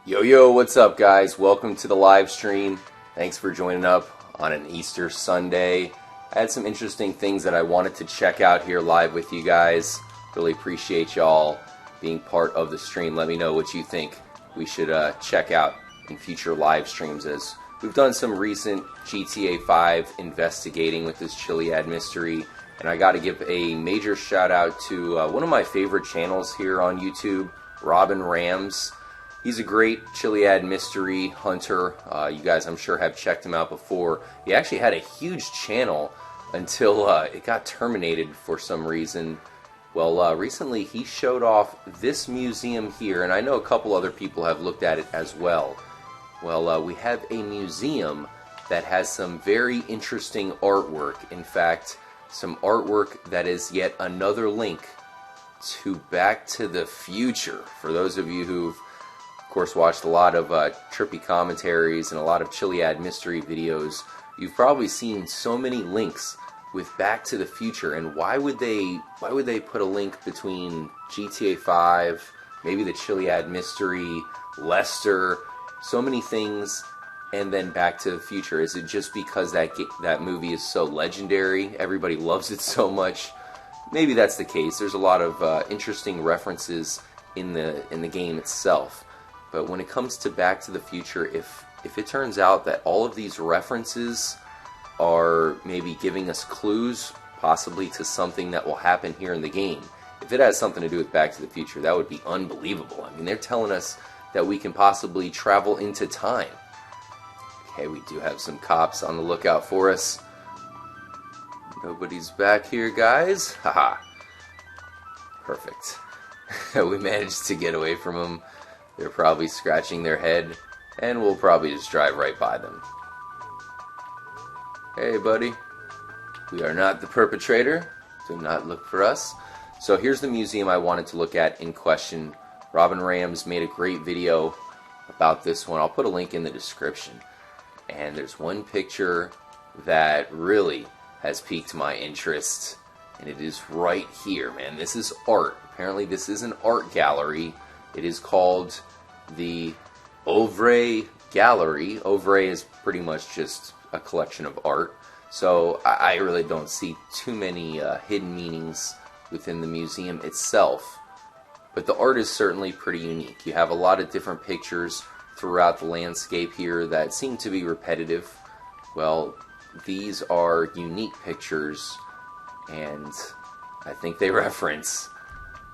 Yo, what's up, guys? Welcome to the live stream. Thanks for joining up on an Easter Sunday. I had some interesting things that I wanted to check out here live with you guys. Really appreciate y'all being part of the stream. Let me know what you think we should check out in future live streams, as we've done some recent GTA 5 investigating with this Chiliad Mystery. And I got to give a major shout out to one of my favorite channels here on YouTube, Robin Rams. He's a great Chiliad Mystery hunter. You guys, I'm sure, have checked him out before. He actually had a huge channel until it got terminated for some reason. Well, recently he showed off this museum here, and I know a couple other people have looked at it as well. Well, we have a museum that has some very interesting artwork. In fact, some artwork that is yet another link to Back to the Future. For those of you who've, of course, watched a lot of trippy commentaries and a lot of Chiliad Mystery videos, you've probably seen so many links with Back to the Future. And why would they put a link between GTA 5, maybe the Chiliad Mystery, Lester, so many things, and then Back to the Future? Is it just because that movie is so legendary, everybody loves it so much? Maybe that's the case. There's a lot of interesting references in the game itself. But when it comes to Back to the Future, if it turns out that all of these references are maybe giving us clues, possibly to something that will happen here in the game, if it has something to do with Back to the Future, that would be unbelievable. I mean, they're telling us that we can possibly travel into time. Okay, we do have some cops on the lookout for us. Nobody's back here, guys. Haha. Perfect. We managed to get away from them. They're probably scratching their head, and we'll probably just drive right by them. Hey, buddy. We are not the perpetrator. Do not look for us. So here's the museum I wanted to look at in question. Robin Rams made a great video about this one. I'll put a link in the description. And there's one picture that really has piqued my interest, and it is right here, man. This is art. Apparently this is an art gallery. It is called the Oeuvre Gallery. Oeuvre is pretty much just a collection of art. So I really don't see too many hidden meanings within the museum itself. But the art is certainly pretty unique. You have a lot of different pictures throughout the landscape here that seem to be repetitive. Well, these are unique pictures, and I think they reference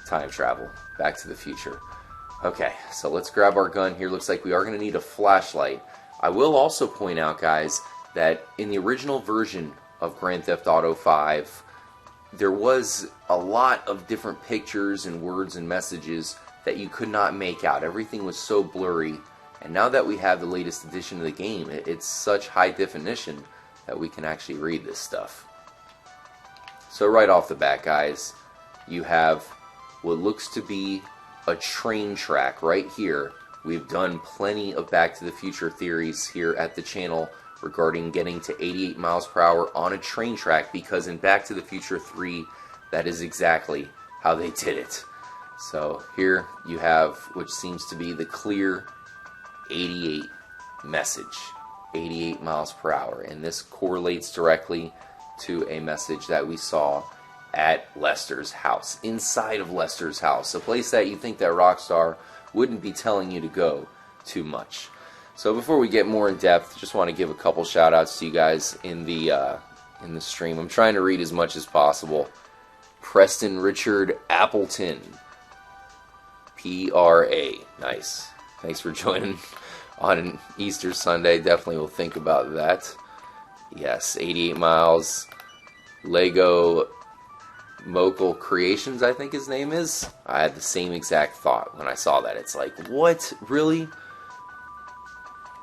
time travel, Back to the Future. Okay, so let's grab our gun here. Looks like we are going to need a flashlight. I will also point out, guys, that in the original version of Grand Theft Auto 5, there was a lot of different pictures and words and messages that you could not make out. Everything was so blurry. And now that we have the latest edition of the game, it's such high definition that we can actually read this stuff. So right off the bat, guys, you have what looks to be a train track right here. We've done plenty of Back to the Future theories here at the channel regarding getting to 88 miles per hour on a train track, because in Back to the Future 3, that is exactly how they did it. So here you have which seems to be the clear 88 message, 88 miles per hour, and this correlates directly to a message that we saw at Lester's house, inside of Lester's house, a place that you think that Rockstar wouldn't be telling you to go too much. So before we get more in depth, just want to give a couple shout outs to you guys in the stream. I'm trying to read as much as possible. Preston Richard Appleton, PRA, nice. Thanks for joining on an Easter Sunday. Definitely will think about that. Yes, 88 miles. Lego Mokel Creations, I think his name is. I had the same exact thought when I saw that. It's like, what? Really?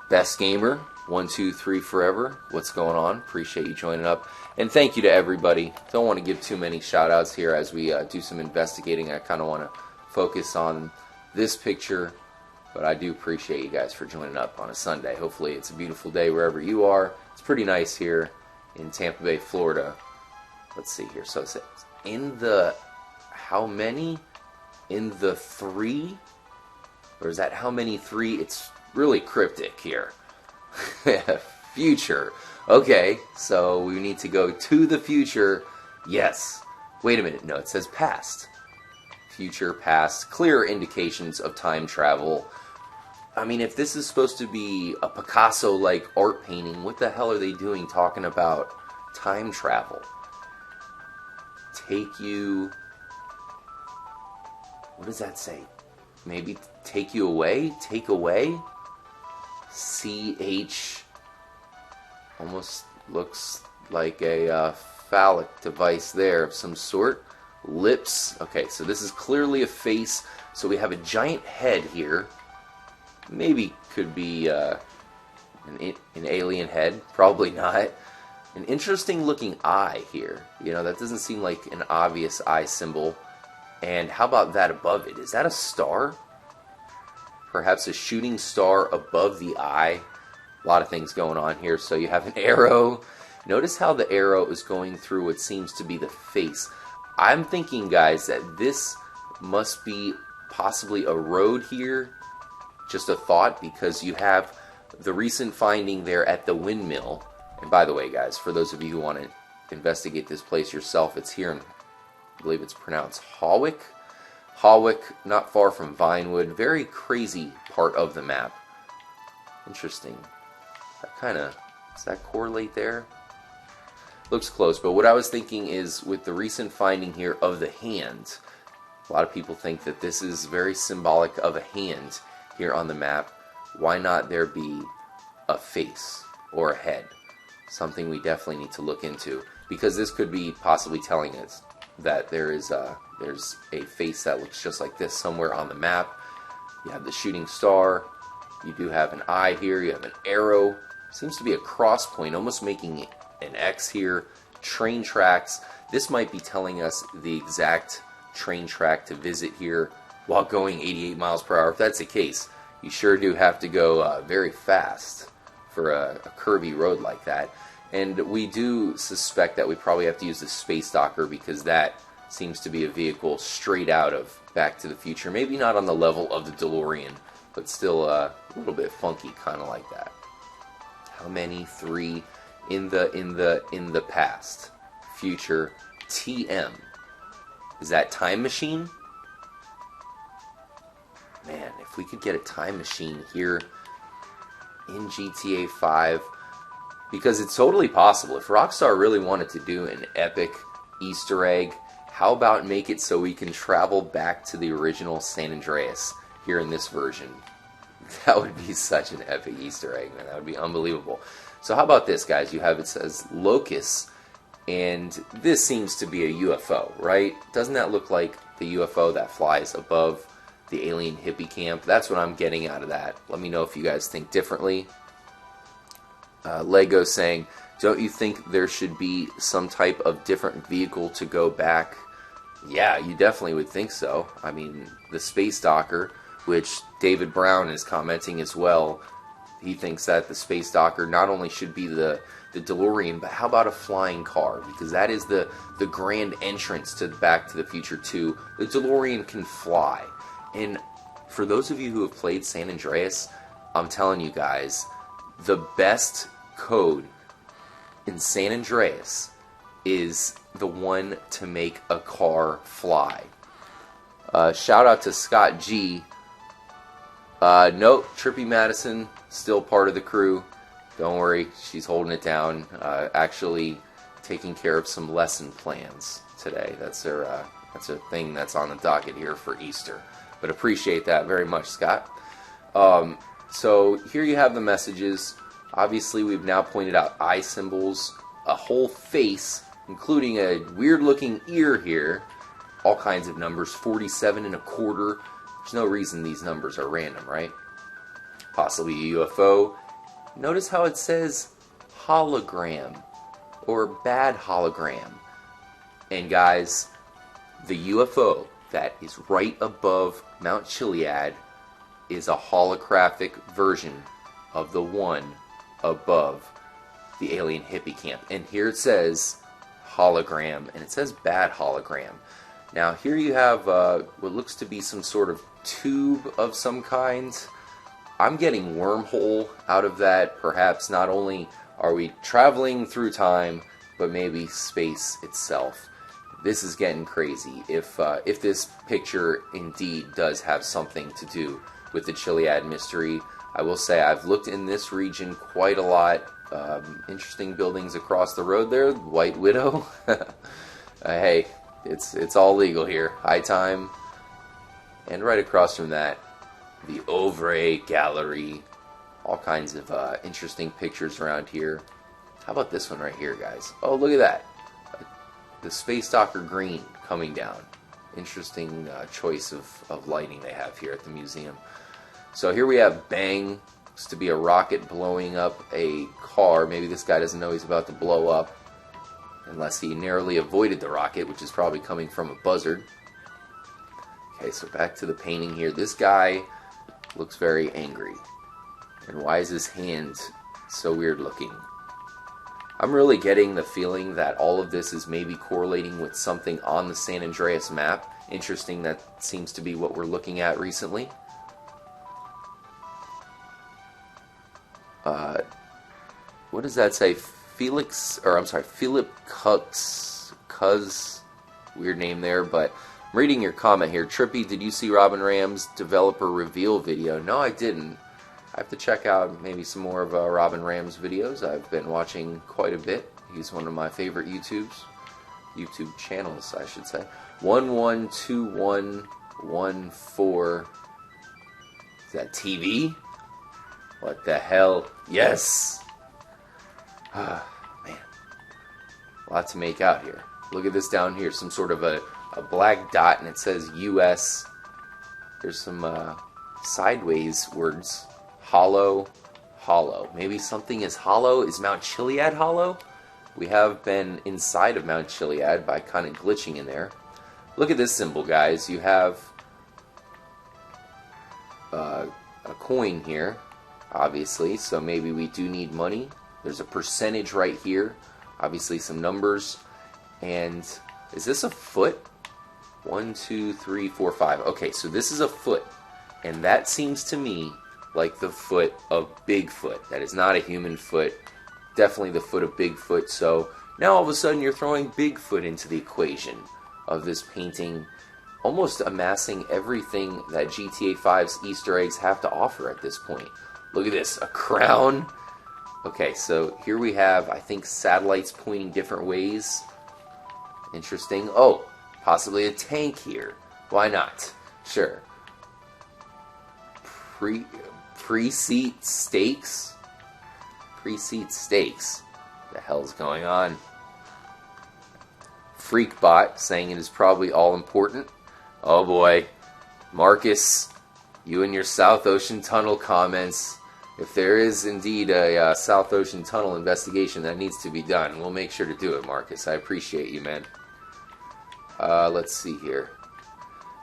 Best Gamer, 123 Forever. What's going on? Appreciate you joining up. And thank you to everybody. Don't want to give too many shout outs here as we do some investigating. I kind of want to focus on this picture, but I do appreciate you guys for joining up on a Sunday. Hopefully it's a beautiful day wherever you are. It's pretty nice here in Tampa Bay, Florida. Let's see here. So it's in the, how many? In the 3 Or is that how many 3? It's really cryptic here. Future. Okay, so we need to go to the future. Yes. Wait a minute. No, it says past. Future, past. Clear indications of time travel. I mean, if this is supposed to be a Picasso-like art painting, what the hell are they doing talking about time travel? Take you... What does that say? Maybe take you away? Take away? CH... Almost looks like a phallic device there of some sort. Lips. Okay, so this is clearly a face. So we have a giant head here. Maybe could be an alien head. Probably not. An interesting looking eye here. You know, that doesn't seem like an obvious eye symbol. And how about that above it? Is that a star? Perhaps a shooting star above the eye. A lot of things going on here. So you have an arrow. Notice how the arrow is going through what seems to be the face. I'm thinking, guys, that this must be possibly a road here. Just a thought, because you have the recent finding there at the windmill. And by the way, guys, for those of you who want to investigate this place yourself, it's here in, I believe it's pronounced Hawick. Hawick, not far from Vinewood. Very crazy part of the map. Interesting. That kind of, does that correlate there? Looks close, but what I was thinking is with the recent finding here of the hand, a lot of people think that this is very symbolic of a hand here on the map. Why not there be a face or a head? Something we definitely need to look into, because this could be possibly telling us that there's a face that looks just like this somewhere on the map. You have the shooting star. You do have an eye here. You have an arrow. Seems to be a cross point, almost making an X here. Train tracks. This might be telling us the exact train track to visit here while going 88 miles per hour. If that's the case, you sure do have to go very fast for a curvy road like that. And we do suspect that we probably have to use the Space Docker, because that seems to be a vehicle straight out of Back to the Future. Maybe not on the level of the DeLorean, but still a little bit funky, kind of like that. How many? 3 in the past. Future. TM. Is that time machine? Man, if we could get a time machine here in GTA 5, because it's totally possible. If Rockstar really wanted to do an epic Easter egg, how about make it so we can travel back to the original San Andreas here in this version? That would be such an epic Easter egg, man. That would be unbelievable. So how about this, guys? You have, it says Locus, and this seems to be a UFO, right? Doesn't that look like the UFO that flies above the alien hippie camp? That's what I'm getting out of that. Let me know if you guys think differently. Lego saying, don't you think there should be some type of different vehicle to go back? Yeah, you definitely would think so. I mean, the Space Docker, which David Brown is commenting as well. He thinks that the Space Docker not only should be the DeLorean, but how about a flying car? Because that is the grand entrance to Back to the Future 2. The DeLorean can fly. And for those of you who have played San Andreas, I'm telling you guys, the best code in San Andreas is the one to make a car fly. Shout out to Scott G. Nope, Trippy Madison, still part of the crew. Don't worry, she's holding it down. Actually taking care of some lesson plans today. That's a thing that's on the docket here for Easter. But appreciate that very much, Scott. So here you have the messages. Obviously, we've now pointed out eye symbols, a whole face, including a weird-looking ear here. All kinds of numbers, 47 and a quarter. There's no reason these numbers are random, right? Possibly a UFO. Notice how it says hologram or bad hologram. And guys, the UFO that is right above Mount Chiliad is a holographic version of the one above the alien hippie camp. And here it says hologram, and it says bad hologram. Now here you have what looks to be some sort of tube of some kind. I'm getting wormhole out of that. Perhaps not only are we traveling through time, but maybe space itself. This is getting crazy. If this picture indeed does have something to do with the Chiliad Mystery, I will say I've looked in this region quite a lot. Interesting buildings across the road there. White Widow. Hey, it's all legal here. High time. And right across from that, the Ovray Gallery. All kinds of interesting pictures around here. How about this one right here, guys? Oh, look at that. The Space Docker green coming down. Interesting choice of lighting they have here at the museum. So here we have Bang. Looks to be a rocket blowing up a car. Maybe this guy doesn't know he's about to blow up. Unless he narrowly avoided the rocket, which is probably coming from a buzzard. Okay, so back to the painting here. This guy looks very angry. And why is his hand so weird looking? I'm really getting the feeling that all of this is maybe correlating with something on the San Andreas map. Interesting, that seems to be what we're looking at recently. What does that say? Philip Cuz, weird name there, but I'm reading your comment here. Trippy, did you see Robin Ram's developer reveal video? No, I didn't. I have to check out maybe some more of Robin Ram's videos. I've been watching quite a bit. He's one of my favorite YouTube channels, I should say. 112114. Is that TV? What the hell? Yes! Man. A lot to make out here. Look at this down here. Some sort of a black dot, and it says US. There's some sideways words. Hollow, hollow. Maybe something is hollow. Is Mount Chiliad hollow? We have been inside of Mount Chiliad by kind of glitching in there. Look at this symbol, guys. You have a coin here, obviously, so maybe we do need money. There's a percentage right here. Obviously some numbers. And is this a foot? 1, 2, 3, 4, 5. Okay, so this is a foot. And that seems to me like the foot of Bigfoot. That is not a human foot. Definitely the foot of Bigfoot. So now all of a sudden you're throwing Bigfoot into the equation of this painting, almost amassing everything that GTA 5's Easter eggs have to offer at this point. Look at this, a crown. Okay, so here we have, I think, satellites pointing different ways. Interesting. Oh, possibly a tank here. Why not? Sure. Pre-seat stakes? Pre-seat stakes. What the hell's going on? Freakbot saying it is probably all important. Oh boy. Marcus, you and your South Ocean Tunnel comments. If there is indeed a South Ocean Tunnel investigation that needs to be done, we'll make sure to do it, Marcus. I appreciate you, man. Let's see here.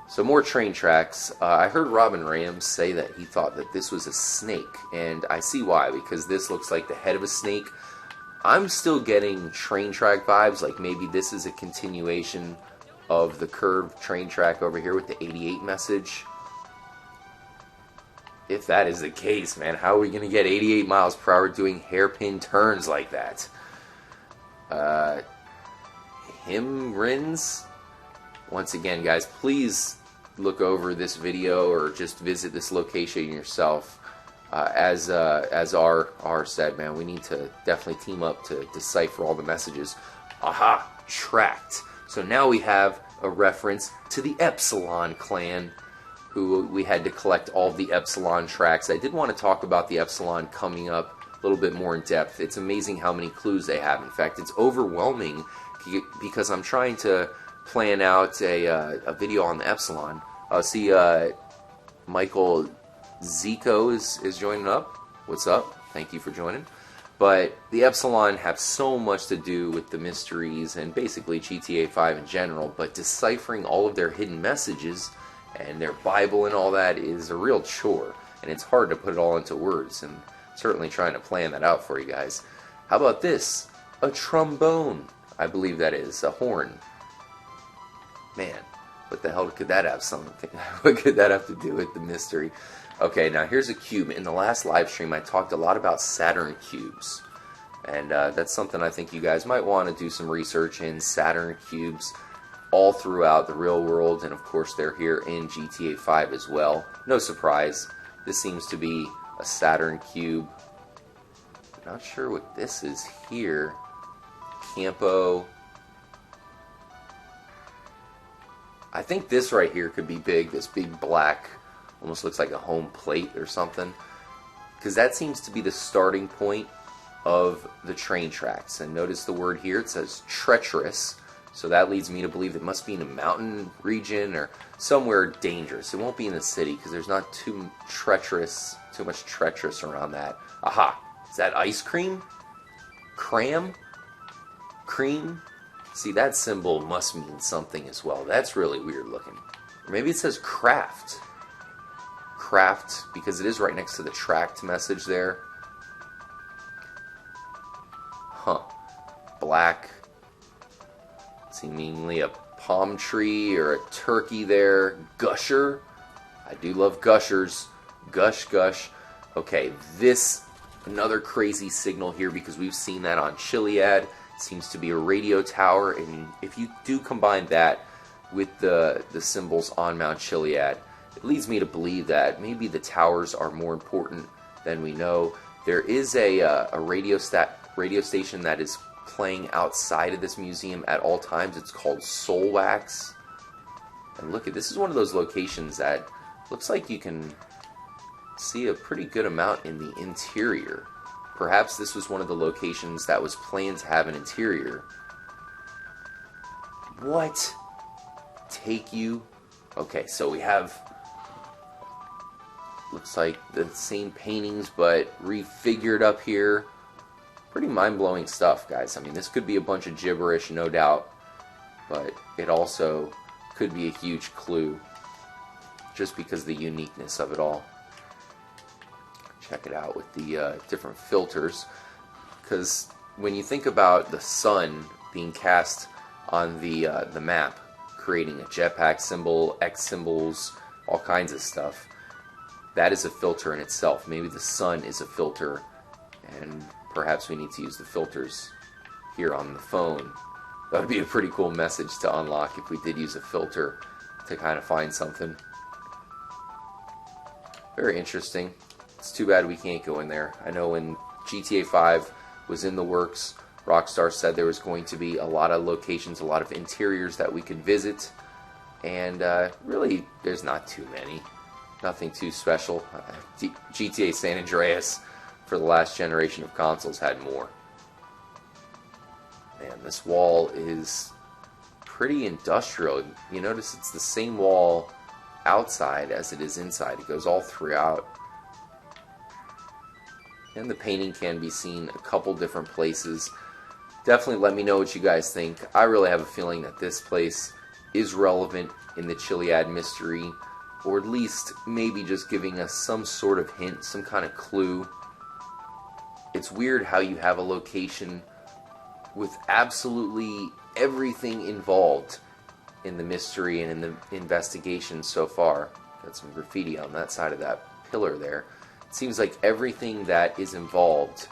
So more train tracks. I heard Robin Rams say that he thought that this was a snake, and I see why, because this looks like the head of a snake. I'm still getting train track vibes, like maybe this is a continuation of the curved train track over here with the 88 message. If that is the case, man, how are we going to get 88 miles per hour doing hairpin turns like that? Rins? Once again, guys, please look over this video or just visit this location yourself. As R said, man, we need to definitely team up to decipher all the messages. Aha! Tracked. So now we have a reference to the Epsilon clan, who we had to collect all of the Epsilon tracks. I did want to talk about the Epsilon coming up a little bit more in depth. It's amazing how many clues they have. In fact, it's overwhelming because I'm trying to plan out a video on the Epsilon. See, Michael Zico is joining up. What's up? Thank you for joining. But the Epsilon have so much to do with the mysteries and basically GTA 5 in general, but deciphering all of their hidden messages and their Bible and all that is a real chore, and it's hard to put it all into words, and certainly trying to plan that out for you guys. How about this? A trombone. I believe that is a horn. Man, What the hell could that have something? What could that have to do with the mystery? Okay, now here's a cube. In the last live stream, I talked a lot about Saturn cubes. And that's something I think you guys might want to do some research in. Saturn cubes all throughout the real world, and of course they're here in GTA 5 as well. No surprise, this seems to be a Saturn cube. Not sure what this is here. Campo. I think this right here could be big. This big black, almost looks like a home plate or something. Because that seems to be the starting point of the train tracks. And notice the word here, it says treacherous. So that leads me to believe it must be in a mountain region or somewhere dangerous. It won't be in the city because there's not too much treacherous around that. Aha! Is that ice cream? Cram? Cream? See, that symbol must mean something as well. That's really weird looking. Or maybe it says craft. Craft, because it is right next to the tracked message there. Huh. Black. Seemingly a palm tree or a turkey there. Gusher. I do love gushers. Gush, gush. Okay, this, another crazy signal here because we've seen that on Chiliad. It seems to be a radio tower, and if you do combine that with the symbols on Mount Chiliad, it leads me to believe that maybe the towers are more important than we know. There is a radio station that is playing outside of this museum at all times. It's called Soulwax. And look at this, is one of those locations that looks like you can see a pretty good amount in the interior. Perhaps this was one of the locations that was planned to have an interior. What? Take you? Okay, so we have, looks like the same paintings but refigured up here. Pretty mind-blowing stuff, guys. I mean, this could be a bunch of gibberish, no doubt, but it also could be a huge clue just because of the uniqueness of it all. Check it out with the different filters, because when you think about the sun being cast on the map, creating a jetpack symbol, X symbols, all kinds of stuff, that is a filter in itself. Maybe the sun is a filter, and perhaps we need to use the filters here on the phone. That would be a pretty cool message to unlock if we did use a filter to kind of find something. Very interesting. It's too bad we can't go in there. I know when GTA 5 was in the works, Rockstar said there was going to be a lot of locations, a lot of interiors that we could visit, and really there's not too many. Nothing too special. GTA San Andreas for the last generation of consoles had more. Man, this wall is pretty industrial. You notice it's the same wall outside as it is inside. It goes all throughout. And the painting can be seen a couple different places. Definitely let me know what you guys think. I really have a feeling that this place is relevant in the Chiliad Mystery, or at least maybe just giving us some sort of hint, some kind of clue. It's weird how you have a location with absolutely everything involved in the mystery and in the investigation so far. Got some graffiti on that side of that pillar there. It seems like everything that is involved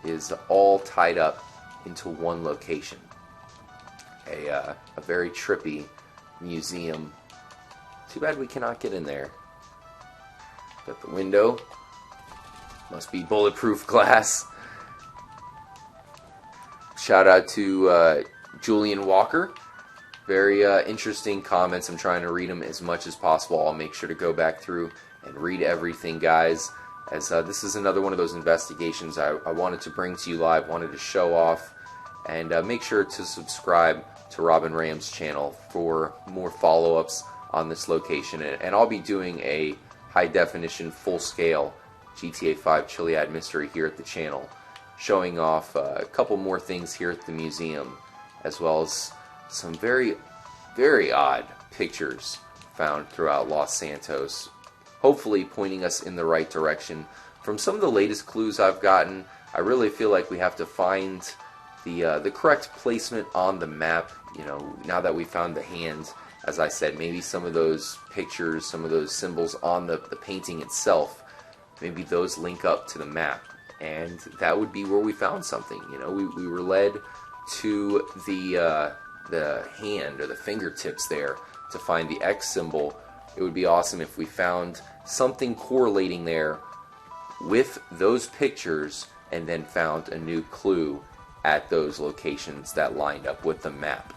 is all tied up into one location. A very trippy museum. Too bad we cannot get in there. Got the window. Must be bulletproof glass. Shout out to Julian Walker. Very interesting comments. I'm trying to read them as much as possible. I'll make sure to go back through and read everything, guys. As this is another one of those investigations I wanted to bring to you live, wanted to show off. And make sure to subscribe to Robin Ram's channel for more follow-ups on this location. And I'll be doing a high-definition, full-scale GTA 5 Chiliad Mystery here at the channel, showing off a couple more things here at the museum, as well as some very, very odd pictures found throughout Los Santos, hopefully pointing us in the right direction. From some of the latest clues I've gotten, I really feel like we have to find the correct placement on the map. You know, now that we found the hand as I said, maybe some of those pictures, some of those symbols on the painting itself, maybe those link up to the map. And that would be where we found something. You know, we were led to the hand or the fingertips there to find the X symbol. It would be awesome if we found something correlating there with those pictures and then found a new clue at those locations that lined up with the map.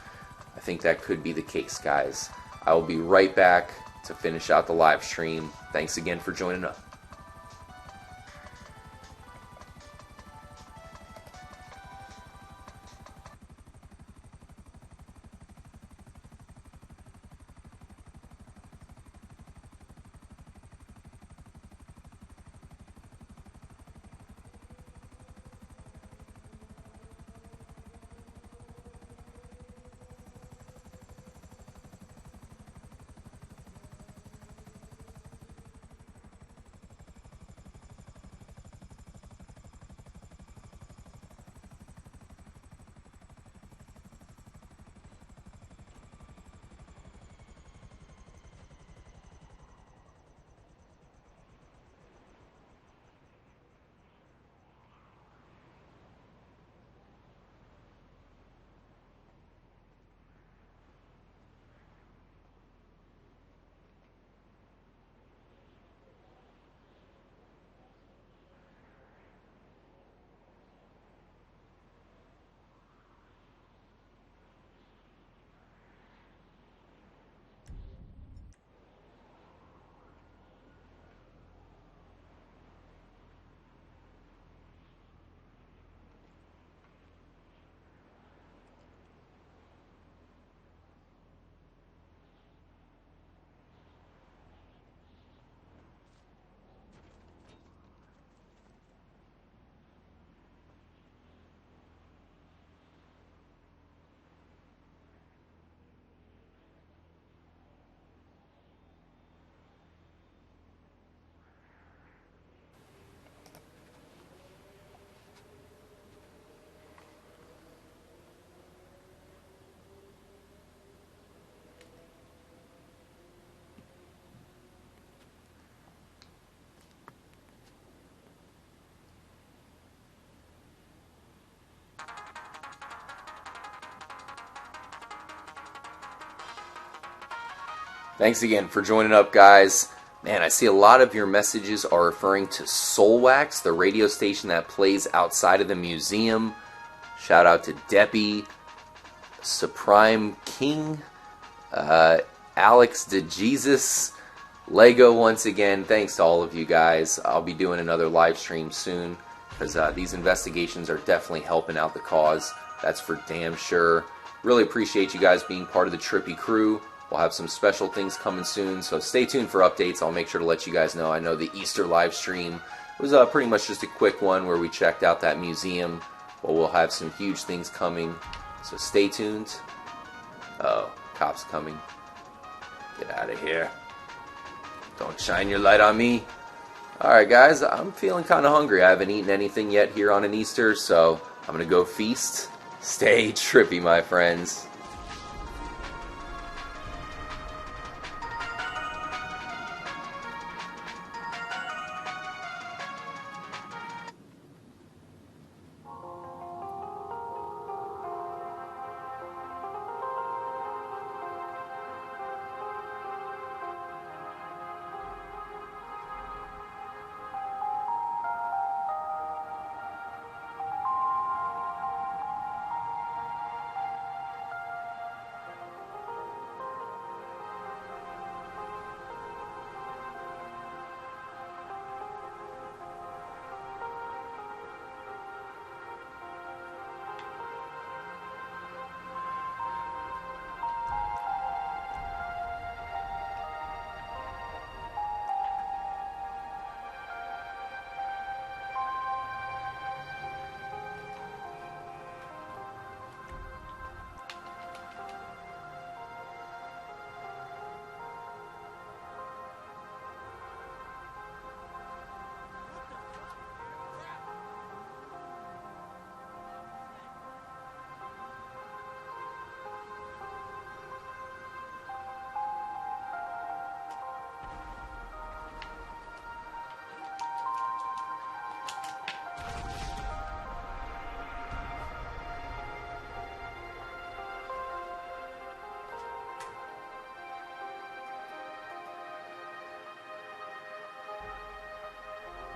I think that could be the case, guys. I will be right back to finish out the live stream. Thanks again for joining up. Thanks again for joining up, guys. Man, I see a lot of your messages are referring to Soulwax, the radio station that plays outside of the museum. Shout out to Deppy, Supreme King, Alex DeJesus, Lego once again. Thanks to all of you guys. I'll be doing another live stream soon because these investigations are definitely helping out the cause. That's for damn sure. Really appreciate you guys being part of the Trippy crew. We'll have some special things coming soon, so stay tuned for updates. I'll make sure to let you guys know. I know the Easter live stream was pretty much just a quick one where we checked out that museum, but we'll have some huge things coming, so stay tuned. Oh, cops coming. Get out of here. Don't shine your light on me. Alright guys, I'm feeling kind of hungry. I haven't eaten anything yet here on an Easter, so I'm going to go feast. Stay trippy, my friends.